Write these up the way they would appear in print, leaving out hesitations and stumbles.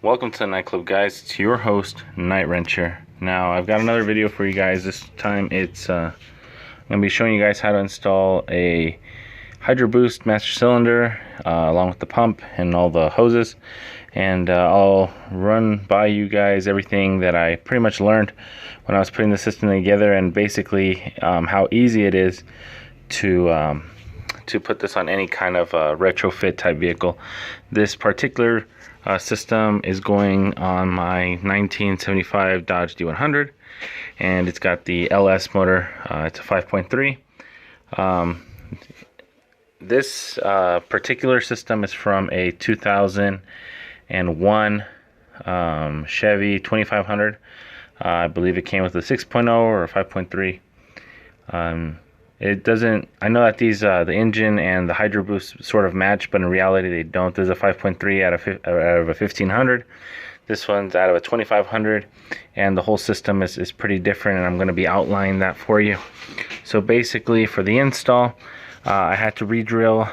Welcome to the nightclub, guys. It's your host, Night Wrencher. Now I've got another video for you guys. This time it's I'm gonna be showing you guys how to install a HYDROBOOST master cylinder along with the pump and all the hoses, and I'll run by you guys everything that I pretty much learned when I was putting the system together, and basically how easy it is to put this on any kind of retrofit type vehicle. This particular system is going on my 1975 Dodge D100, and it's got the LS motor. It's a 5.3. This particular system is from a 2001 Chevy 2500. I believe it came with a 6.0 or a 5.3. It doesn't, I know that these the engine and the HYDROBOOST sort of match, but in reality they don't. There's a 5.3 out of a 1500. This one's out of a 2500, and the whole system is pretty different, and I'm going to be outlining that for you. So basically, for the install, I had to re-drill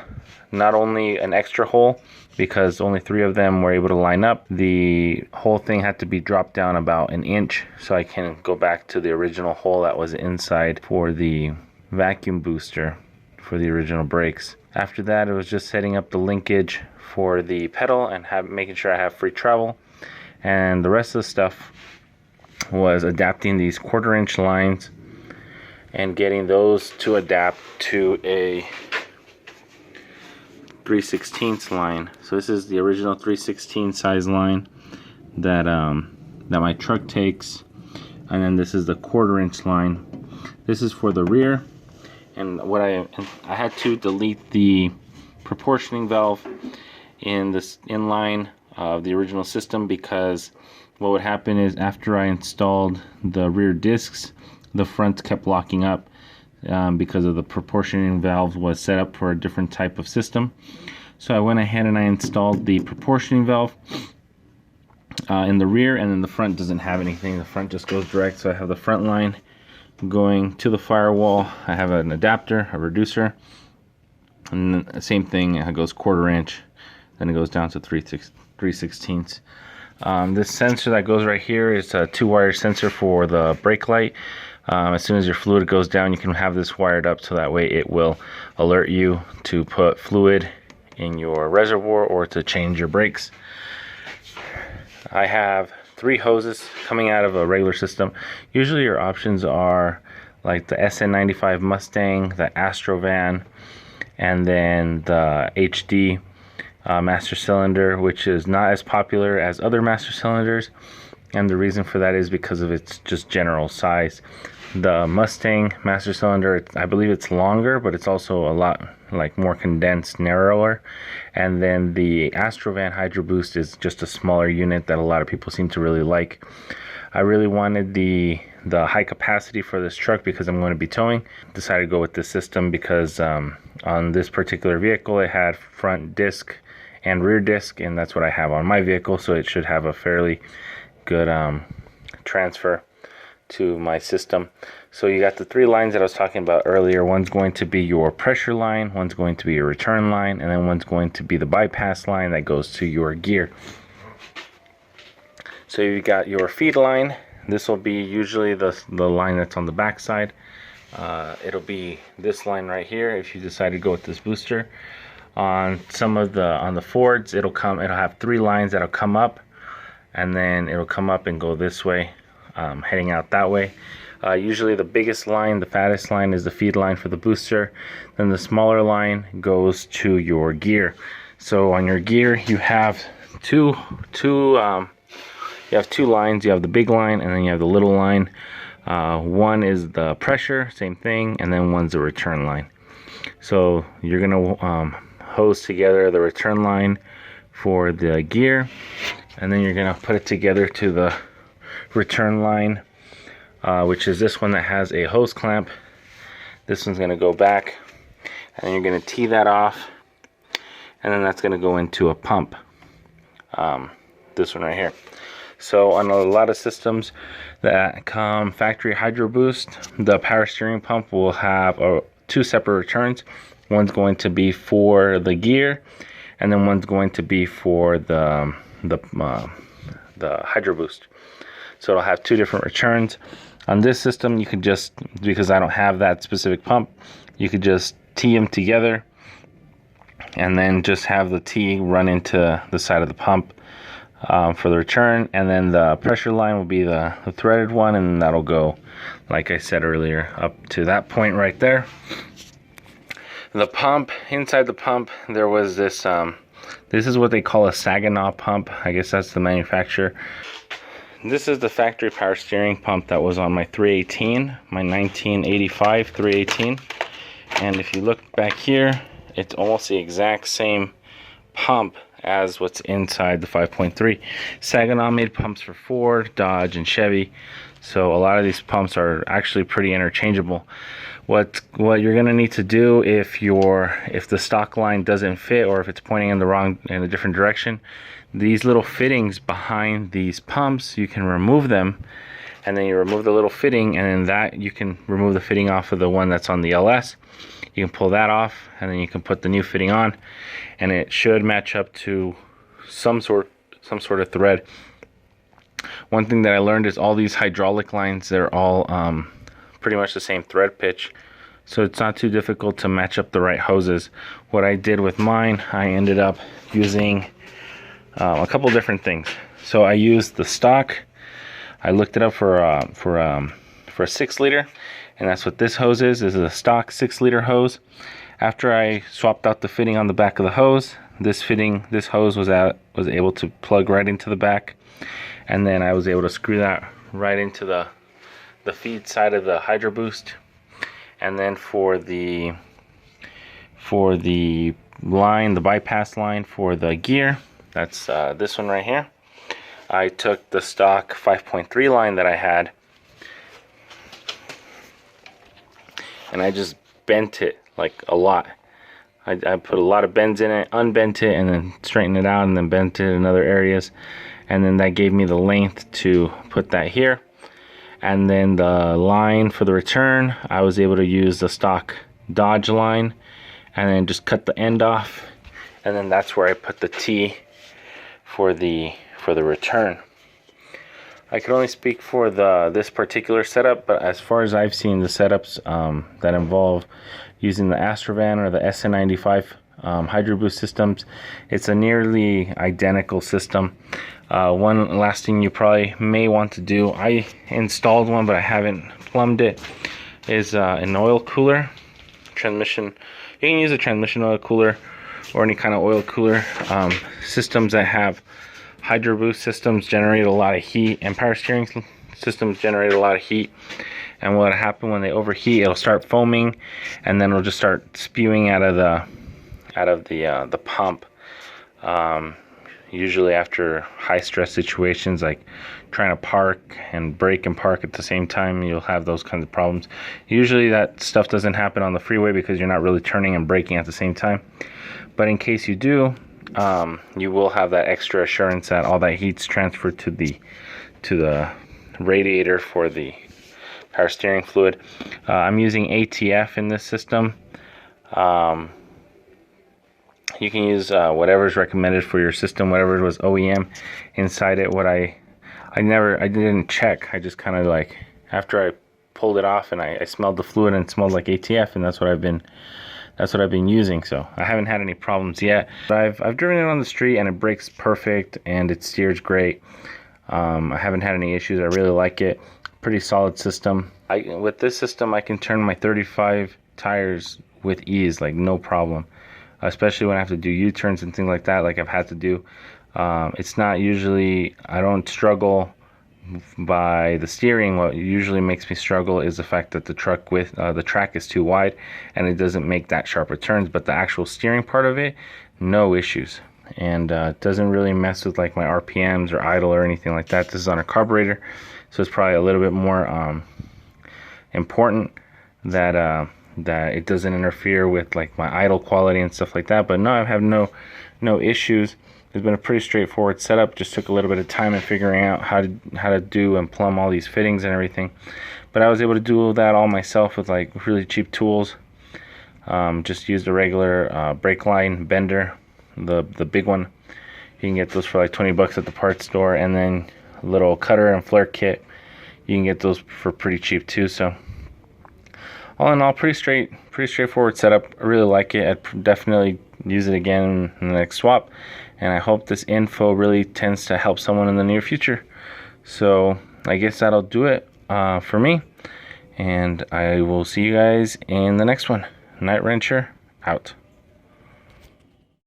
not only an extra hole, because only 3 of them were able to line up. The whole thing had to be dropped down about an inch so I can go back to the original hole that was inside for the vacuum booster for the original brakes. After that, it was just setting up the linkage for the pedal and making sure I have free travel, and the rest of the stuff was adapting these 1/4-inch lines and getting those to adapt to a 3/16 line. So this is the original 3/16 size line that that my truck takes, and then this is the 1/4-inch line. This is for the rear, and what I had to delete the proportioning valve in this inline of the original system, because what would happen is after I installed the rear discs, the front kept locking up because of the proportioning valve was set up for a different type of system. So I went ahead and I installed the proportioning valve in the rear, and then the front doesn't have anything. The front just goes direct. So I have the front line going to the firewall. I have an adapter, a reducer, and the same thing. It goes 1/4-inch, then it goes down to 3/16. This sensor that goes right here is a 2-wire sensor for the brake light. As soon as your fluid goes down, you can have this wired up so that way it will alert you to put fluid in your reservoir or to change your brakes. I have 3 hoses coming out of a regular system. Usually your options are like the SN95 Mustang, the Astrovan, and then the HD master cylinder, which is not as popular as other master cylinders, and the reason for that is because of its just general size. The Mustang master cylinder, I believe it's longer, but it's also a lot like more condensed, narrower. And then the Astrovan HYDROBOOST is just a smaller unit that a lot of people seem to really like. I really wanted the high capacity for this truck because I'm going to be towing. Decided to go with this system because on this particular vehicle it had front disc and rear disc, and that's what I have on my vehicle, so it should have a fairly good transfer to my system. So you got the 3 lines that I was talking about earlier. One's going to be your pressure line, one's going to be your return line, and then one's going to be the bypass line that goes to your gear. So you got your feed line. This will be usually the line that's on the back side. It'll be this line right here if you decide to go with this booster. On some of the Fords, it'll have 3 lines that'll come up, and then it'll come up and go this way, heading out that way. Usually the biggest line, the fattest line, is the feed line for the booster. Then the smaller line goes to your gear. So on your gear you have two lines. You have the big line, and then you have the little line. One is the pressure, same thing, and then one's the return line. So you're gonna hose together the return line for the gear, and then you're gonna put it together to the return line, which is this one that has a hose clamp. This one's gonna go back, and you're gonna tee that off, and then that's gonna go into a pump. This one right here. So on a lot of systems that come factory HYDROBOOST, the power steering pump will have 2 separate returns. One's going to be for the gear, and then one's going to be for the HYDROBOOST. So it'll have 2 different returns. On this system, you could just, because I don't have that specific pump, you could just tee them together and then just have the tee run into the side of the pump for the return, and then the pressure line will be the threaded one, and that'll go, like I said earlier, up to that point right there. The pump, inside the pump, there was this, this is what they call a Saginaw pump. I guess that's the manufacturer. This is the factory power steering pump that was on my 318, my 1985 318. And if you look back here, it's almost the exact same pump as what's inside the 5.3. Saginaw made pumps for Ford, Dodge, and Chevy. So a lot of these pumps are actually pretty interchangeable. What you're gonna need to do if the stock line doesn't fit, or if it's pointing in a different direction, these little fittings behind these pumps, you can remove them, and then you remove the little fitting, and then that you can remove the fitting off of the one that's on the LS. You can pull that off, and then you can put the new fitting on, and it should match up to some sort of thread. One thing that I learned is all these hydraulic lines, they're all pretty much the same thread pitch, so it's not too difficult to match up the right hoses. What I did with mine, I ended up using a couple different things. So I used the stock. I looked it up for a 6 liter, and that's what this hose is. This is a stock 6 liter hose. After I swapped out the fitting on the back of the hose, this hose was able to plug right into the back, and then I was able to screw that right into the feed side of the HYDROBOOST. And then for the line, the bypass line for the gear, that's this one right here. I took the stock 5.3 line that I had, and I just bent it like a lot. I put a lot of bends in it, unbent it, and then straightened it out, and then bent it in other areas, and then that gave me the length to put that here. And then the line for the return, I was able to use the stock Dodge line, and then just cut the end off, and then that's where I put the T for the return. I can only speak for this particular setup, but as far as I've seen the setups that involve using the Astrovan or the SN95 HYDROBOOST systems, it's a nearly identical system. One last thing you probably may want to do, I installed one but I haven't plumbed it, is an oil cooler transmission. You can use a transmission oil cooler or any kind of oil cooler. Systems that have HYDROBOOST systems generate a lot of heat, and power steering systems generate a lot of heat, and what happens when they overheat, it'll start foaming, and then it'll just start spewing out of the pump. Usually after high stress situations like trying to park and brake and park at the same time, you'll have those kinds of problems. Usually that stuff doesn't happen on the freeway because you're not really turning and braking at the same time, but in case you do, you will have that extra assurance that all that heat's transferred to the radiator for the power steering fluid. I'm using ATF in this system. You can use whatever is recommended for your system, whatever was OEM inside it. What I didn't check. I just kind of like, after I pulled it off and I smelled the fluid and it smelled like ATF, and that's what I've been using. So I haven't had any problems yet. But I've driven it on the street and it brakes perfect and it steers great. I haven't had any issues. I really like it. Pretty solid system. With this system, I can turn my 35 tires with ease, like no problem. Especially when I have to do U-turns and things like that, like I've had to do. It's not usually, I don't struggle by the steering. What usually makes me struggle is the fact that the track is too wide and it doesn't make that sharp returns, but the actual steering part of it, no issues. And it doesn't really mess with like my RPMs or idle or anything like that. This is on a carburetor, so it's probably a little bit more important that it doesn't interfere with like my idle quality and stuff like that. But no, I have no issues. It's been a pretty straightforward setup. Just took a little bit of time in figuring out how to do and plumb all these fittings and everything. But I was able to do that all myself with like really cheap tools. Just used a regular brake line bender, the big one, You can get those for like 20 bucks at the parts store, and then a little cutter and flare kit, you can get those for pretty cheap too. So all in all, pretty straightforward setup. I really like it. I'd definitely use it again in the next swap, and I hope this info really tends to help someone in the near future. So I guess that'll do it for me, and I will see you guys in the next one. Night Wrencher out.